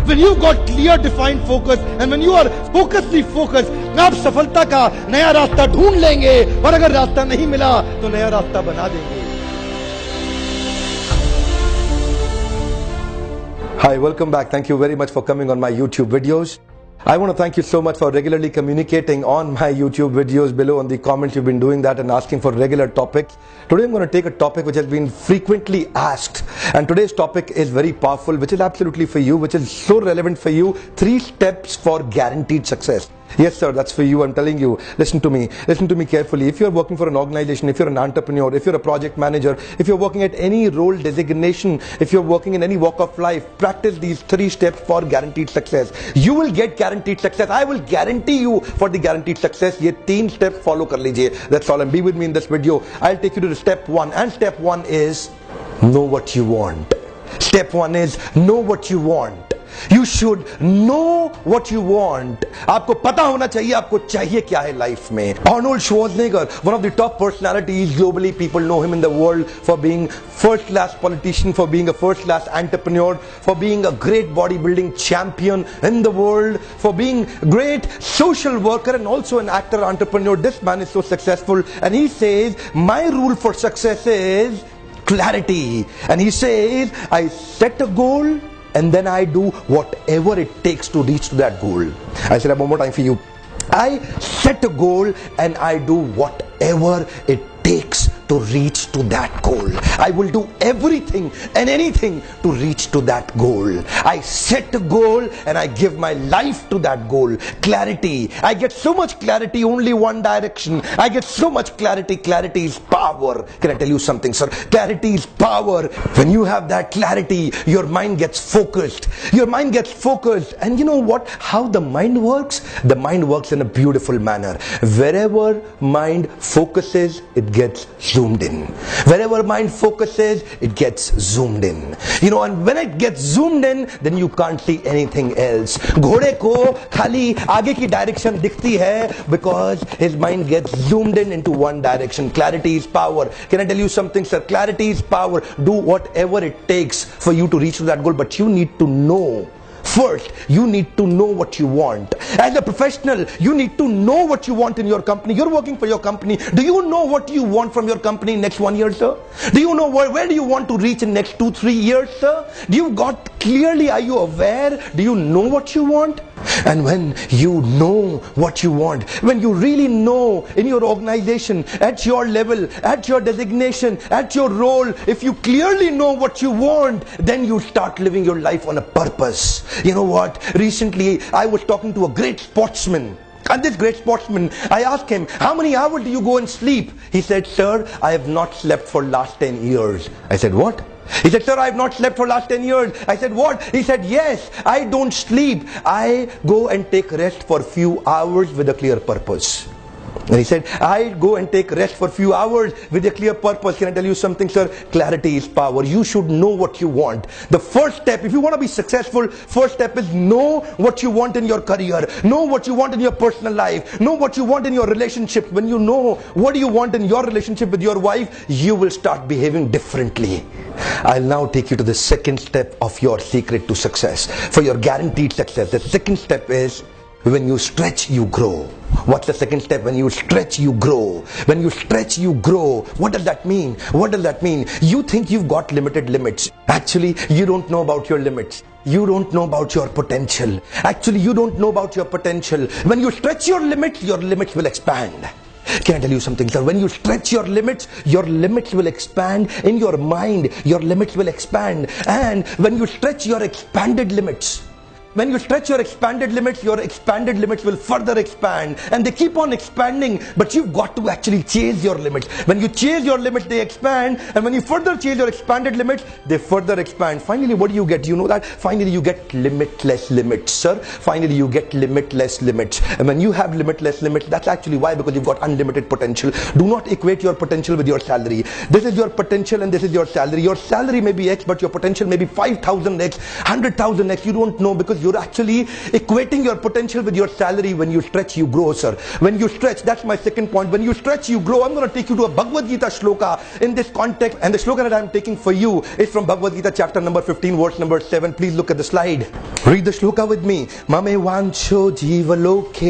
when you got clear defined focus and when you are focusedly focused, आप सफलता का नया रास्ता ढूंढ लेंगे और अगर रास्ता नहीं मिला तो नया रास्ता बना देंगे. Hi, welcome back. Thank you very much for coming on my YouTube videos. I want to thank you so much for regularly communicating on my YouTube videos below on the comments. You've been doing that and asking for regular topics. Today I'm going to take a topic which has been frequently asked, and today's topic is very powerful, which is absolutely for you, which is so relevant for you. 3 steps for guaranteed success. Yes sir, that's for you. I'm telling you, listen to me carefully. If you're working for an organization, if you're an entrepreneur, if you're a project manager, if you're working at any role designation, if you're working in any walk of life, practice these 3 steps for guaranteed success. You will get guaranteed success. I will guarantee you for the guaranteed success. Ye 3 steps follow kar lijiye. That's all, and be with me in this video. I'll take you to the step 1, and step 1 is know what you want. Step 1 is know what you want. You should know what you want. आपको पता होना चाहिए आपको चाहिए क्या है life में. Arnold Schwarzenegger, one of the top personalities globally, people know him in the world for being first-class politician, for being a first-class entrepreneur, for being a great bodybuilding champion in the world, for being great social worker and also an actor entrepreneur. This man is so successful, and he says my rule for success is clarity. And he says I set a goal and then I do whatever it takes to reach to that goal. I said that one more time for you. I set a goal and I do whatever it takes to reach to that goal. I will do everything and anything to reach to that goal. I set a goal and I give my life to that goal. Clarity. I get so much clarity, only one direction. I get so much clarity. Clarity is power. Can I tell you something, sir? Clarity is power. When you have that clarity, your mind gets focused. Your mind gets focused. And you know what? How the mind works? The mind works in a beautiful manner. Wherever mind focuses, it gets zoomed in. Wherever mind focuses, it gets zoomed in. You know, and when it gets zoomed in, then you can't see anything else. घोड़े को खाली आगे की direction दिखती है because his mind gets zoomed in into one direction. Clarity is power. Can I tell you something, sir? Clarity is power. Do whatever it takes for you to reach to that goal, but you need to know. First, you need to know what you want. As a professional, you need to know what you want in your company. You're working for your company. Do you know what you want from your company next 1 year, sir? Do you know where do you want to reach in next 2-3 years, sir? Do you got clearly, are you aware? Do you know what you want? And when you know what you want, when you really know in your organization, at your level, at your designation, at your role, if you clearly know what you want, then you start living your life on a purpose. You know what? Recently, I was talking to a great sportsman. And this great sportsman, I asked him, how many hours do you go and sleep? He said, sir, I have not slept for last 10 years. I said, what? He said, sir, I have not slept for last 10 years. I said, what? He said, yes, I don't sleep. I go and take rest for few hours with a clear purpose. And he said, I go and take rest for few hours with a clear purpose. Can I tell you something, sir? Clarity is power. You should know what you want. The first step, if you want to be successful, first step is know what you want in your career. Know what you want in your personal life. Know what you want in your relationship. When you know what you want in your relationship with your wife, you will start behaving differently. I'll now take you to the second step of your secret to success. For your guaranteed success, the second step is when you stretch, you grow. What's the second step? When you stretch, you grow. When you stretch, you grow. What does that mean? What does that mean? You think you've got limited limits. Actually, you don't know about your limits. You don't know about your potential. Actually, you don't know about your potential. When you stretch your limits will expand. Can I tell you something, sir? When you stretch your limits will expand. In your mind, your limits will expand. And when you stretch your expanded limits, when you stretch your expanded limits will further expand, and they keep on expanding, but you've got to actually chase your limits. When you chase your limits, they expand, and when you further chase your expanded limits, they further expand. Finally, what do you get? You know that? Finally, you get limitless limits, sir. Finally, you get limitless limits. And when you have limitless limits, that's actually why, because you've got unlimited potential. Do not equate your potential with your salary. This is your potential and this is your salary. Your salary may be X, but your potential may be 5,000X, 100,000X. You don't know, because You're actually equating your potential with your salary. When you stretch, you grow, sir. When you stretch, that's my second point. When you stretch, you grow. I'm going to take you to a Bhagavad Gita shloka in this context. And the shloka that I'm taking for you is from Bhagavad Gita chapter number 15, verse number 7. Please look at the slide. Read the shloka with me. Mame vancho jiva loke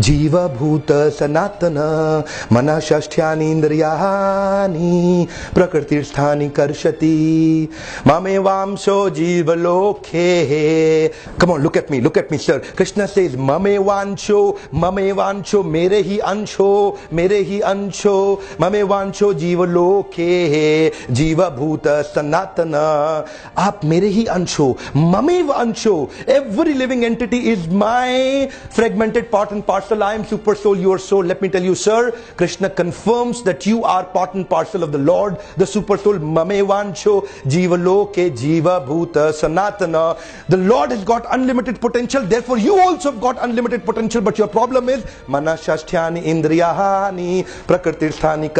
jiva bhuta sanatana manashashthyani indriyani prakritir sthani karshati mame vamso jiva loke. Come on, look at me, sir. Krishna says mame vancho, mere hi ansho, mame vancho jiva loke jiva bhuta sanatana. Aap mere hi ansho, mame vancho. Every living entity is my fragmented part and parcel. I am super soul, your soul. Let me tell you, sir, Krishna confirms that you are part and parcel of the Lord, the super soul. Mame vancho jiva loke jiva bhuta sanatana. The Lord has got unlimited potential, therefore you also have got unlimited potential, but your problem is manashashthyani indriyahani prakritir sthani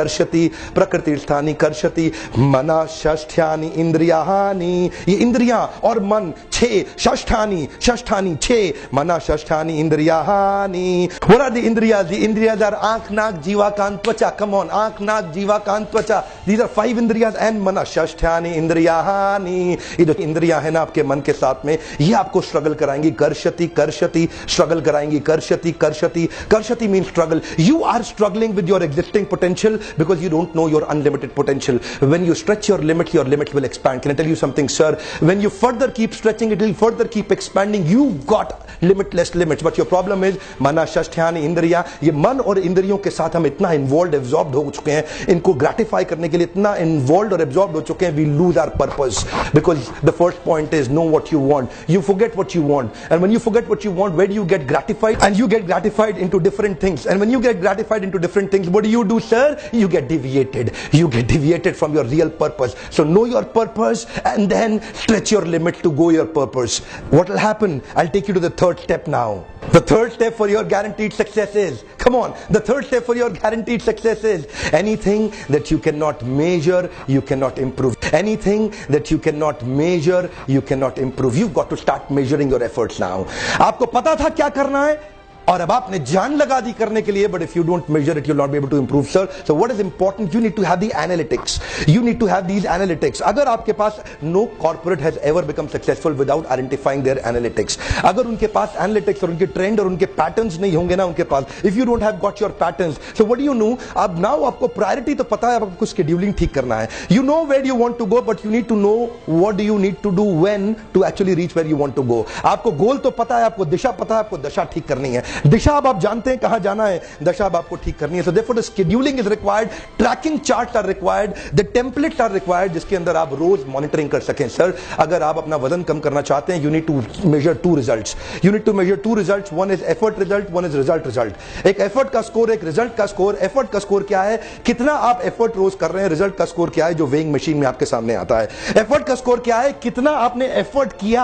karshati manashashthyani indriyahani. ये इंद्रियां और मन 6 shasthani 6 manashasthani indriyahani. What are the indriyas? The indriyas are aankh, naak, jiva, kan, twacha. Come on, aankh, naak, jiva, kan, twacha. These are 5 indriyas and manashasthhyani indriyahani. ये जो इंद्रियां है ना आपके मन के साथ में, ये आपको स्ट्रगल कराएंगी. करशति स्ट्रगल कराएंगी. करशति means struggle. You are struggling with your existing potential because you don't know your unlimited potential. When you stretch your limits will expand. Can I tell you something, sir? When you further keep stretching, it will further keep expanding. You've got limitless limits, but your problem is manashashthyani indriya. ये मन और इंद्रियों के साथ हम इतना involved, absorbed हो चुके हैं, इनको gratify करने के लिए इतना involved और absorbed हो चुके हैं, we lose our purpose. Because the first point is know what you want. You forget what you want, and when you forget what you want, where do you get gratified? And you get gratified into different things. And when you get gratified into different things, what do, sir? You get deviated. You get deviated from your real purpose. So know your purpose and then stretch your limits to go your purpose. What will happen? I'll take you to the third step now. The third step for your guaranteed success is, come on, the third step for your guaranteed success is anything that you cannot measure, you cannot improve. Anything that you cannot measure, you cannot improve. You've got to start measuring your efforts now. आपको पता था क्या करना है और अब आपने जान लगा दी करने के लिए, but if you don't measure it, you'll not be able to improve, sir. So what is important? You need to have the analytics. You need to have these analytics. अगर आपके पास no corporate has ever become successful without identifying their analytics. अगर उनके पास analytics और उनके trend और उनके patterns नहीं होंगे ना उनके पास, if you don't have got your patterns, so what do you know? अब now आपको priority तो पता है, आपको scheduling ठीक करना है. You know where you want to go, but you need to know what do you need to do when to actually reach where you want to go. आपको goal तो पता है, आपको दिशा पता है, आपको दशा ठीक करनी है. दिशा अब आप जानते हैं कहां जाना है, दशा अब आपको ठीक करनी है. So therefore the scheduling is required, tracking charts are required, the templates are required, जिसके अंदर आप रोज मॉनिटरिंग कर सकें. सर अगर आप अपना वजन कम करना चाहते हैं, you need to measure 2 results. You need to measure 2 results. One is effort result, one is result result. एक एफर्ट का स्कोर, एक रिजल्ट का स्कोर. एफर्ट का स्कोर क्या है, कितना आप एफर्ट रोज कर रहे हैं. रिजल्ट का स्कोर क्या है, जो वेइंग मशीन में आपके सामने आता है. एफर्ट का स्कोर क्या है, कितना आपने एफर्ट किया.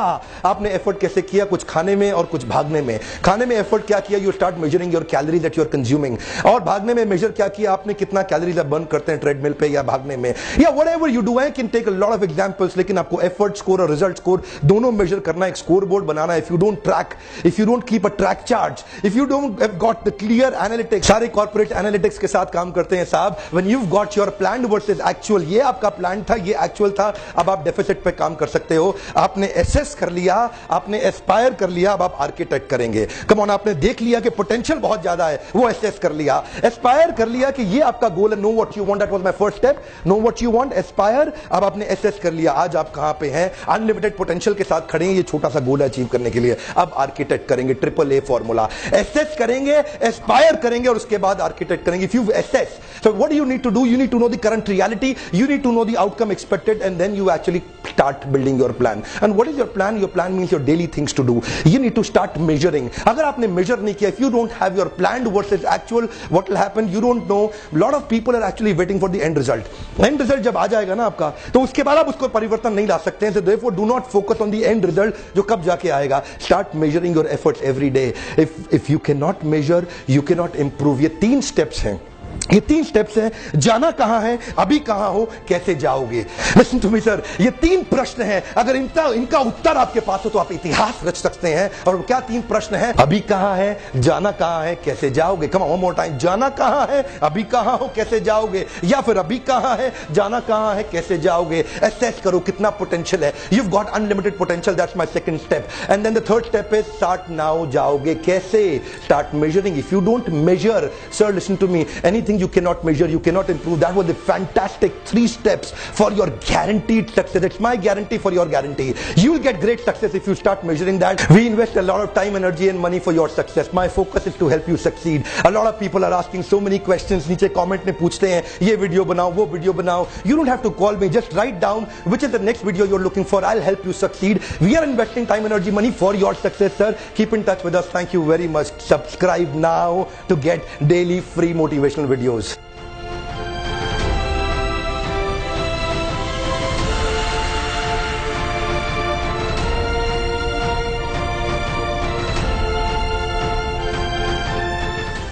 आपने एफर्ट कैसे किया, कुछ खाने में और कुछ भागने में. खाने में एफर्ट क्या किया, you start measuring your calorie that you are consuming. और भागने में मेजर क्या किया आपने, कितना कैलोरीज आप बर्न करते हैं ट्रेडमिल पे या भागने में, या whatever you do. I can take a lot of examples, लेकिन आपको एफर्ट स्कोर और रिजल्ट स्कोर दोनों मेजर करना, एक स्कोर बोर्ड बनाना. If you don't track, if you don't keep a track chart, if you don't have got the clear analytics. सारे corporate analytics के साथ काम करते हैं साहब. When you got your plan versus actual, ये आपका प्लान था, ये एक्चुअल था, अब आप डेफिसिट पे काम कर सकते हो. आपने एसेस कर लिया, आपने एस्पायर कर लिया, अब आप आर्किटेक्ट करेंगे. कम ऑन, आपने देख लिया कि पोटेंशियल बहुत ज्यादा है, वो एसेस कर लिया, एस्पायर कर लिया कि ये आपका गोल है. Know what you want, that was my first step. Know what you want, Aspire. अब आपने एसेस कर लिया, आज आप कहां पे हैं, अनलिमिटेड पोटेंशियल के साथ खड़े हैं, ये छोटा सा गोल अचीव करने के लिए. अब आर्किटेक्ट करेंगे, AAA फॉर्मूला. एसेस करेंगे, एस्पायर करेंगे और उसके बाद आर्किटेक्ट करेंगे. If you assess, so what do you need to do? You need to know the current reality, you need to know the outcome expected, and then you actually start building your plan. And what is your plan? Your plan means your daily things to do. You need to start measuring. अगर आपने measure नहीं किया, if you don't have your planned versus actual, what will happen? You don't know. Lot of people are actually waiting for the end result. End result जब आ जाएगा ना आपका, तो उसके बाद आप उसको परिवर्तन नहीं ला सकते हैं. So therefore do not focus on the end result जो कब जाके आएगा. Start measuring your efforts every day. If you cannot measure, you cannot improve. ये 3 steps हैं. ये 3 स्टेप्स हैं। जाना कहां है, अभी कहां हो, कैसे जाओगे। लिसन टू मी सर, ये 3 प्रश्न हैं। अगर इनका उत्तर आपके पास हो तो आप इतिहास रच सकते हैं। और क्या 3 प्रश्न हैं? अभी कहां है, जाना कहां है, कैसे जाओगे। Come on, one more time. जाना कहां है, अभी कहां हो, कैसे जाओगे। या फिर अभी कहां है, जाना कहां है, कैसे जाओगे। एसेस करो कितना पोटेंशियल है। You got unlimited potential, that's my second step. And then the third step is start now. जाओगे कैसे? Start measuring. If you don't measure, sir listen to me, anything you cannot measure, you cannot improve. That was the fantastic 3 steps for your guaranteed success. It's my guarantee for your guarantee. You will get great success if you start measuring that. We invest a lot of time, energy and money for your success. My focus is to help you succeed. A lot of people are asking so many questions. नीचे comment में पूछते हैं ये video बनाओ, वो video बनाओ. You don't have to call me. Just write down which is the next video you're looking for. I'll help you succeed. We are investing time, energy, money for your success, sir. Keep in touch with us. Thank you very much. Subscribe now to get daily free motivational videos.